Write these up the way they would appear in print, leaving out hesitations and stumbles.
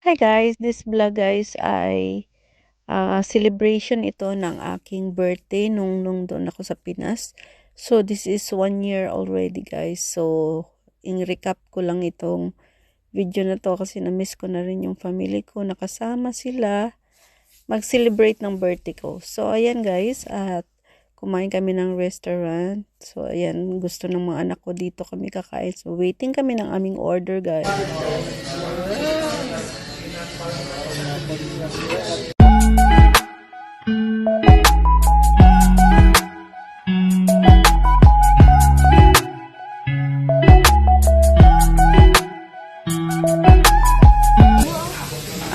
Hi guys, this vlog guys ay celebration ito ng aking birthday nung doon ako sa Pinas. So this is 1 year already guys. So in-recap ko lang itong video na to kasi na-miss ko na rin yung family ko. Nakasama sila mag-celebrate ng birthday ko. So ayan guys, at kumain kami ng restaurant. So ayan, gusto ng mga anak ko dito kami kakain. So waiting kami ng aming order guys.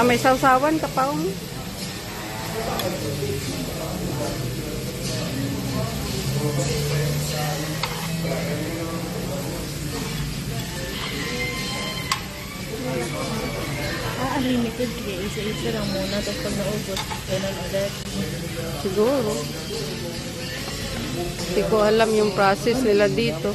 May sausawan ka pa Unlimited kaya isa-isa lang muna tapos pag naubos ganun ulit siguro. Hindi ko alam yung process nila dito.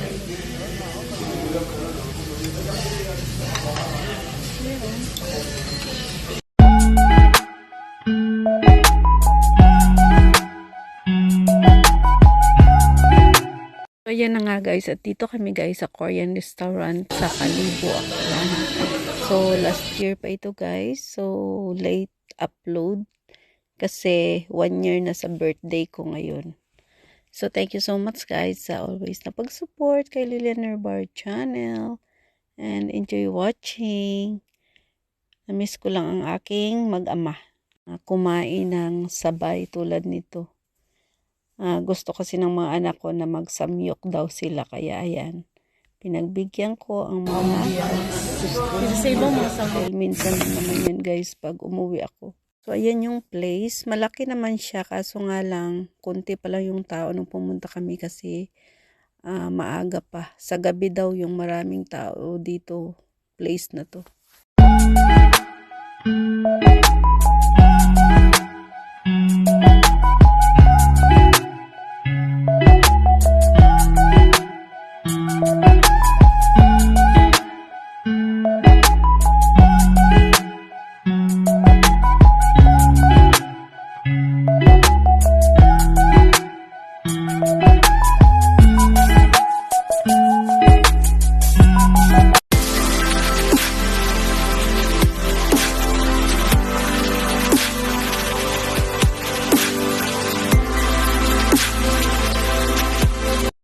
So yan na nga guys, at dito kami guys sa Korean restaurant sa Kalibo. So last year pa ito guys, so late upload kasi 1 year na sa birthday ko ngayon. So thank you so much guys sa always na pag-support kay Lilian Bar channel, and enjoy watching. Na-miss ko lang ang aking mag-ama kumain ng sabay tulad nito. Gusto kasi ng mga anak ko na magsamyok daw sila, kaya ayan, pinagbigyan ko ang mga dahil minsan naman yan guys pag umuwi ako. So ayan yung place, malaki naman siya kaso nga lang konti pa lang yung tao nung pumunta kami kasi maaga pa, sa gabi daw yung maraming tao dito place na to.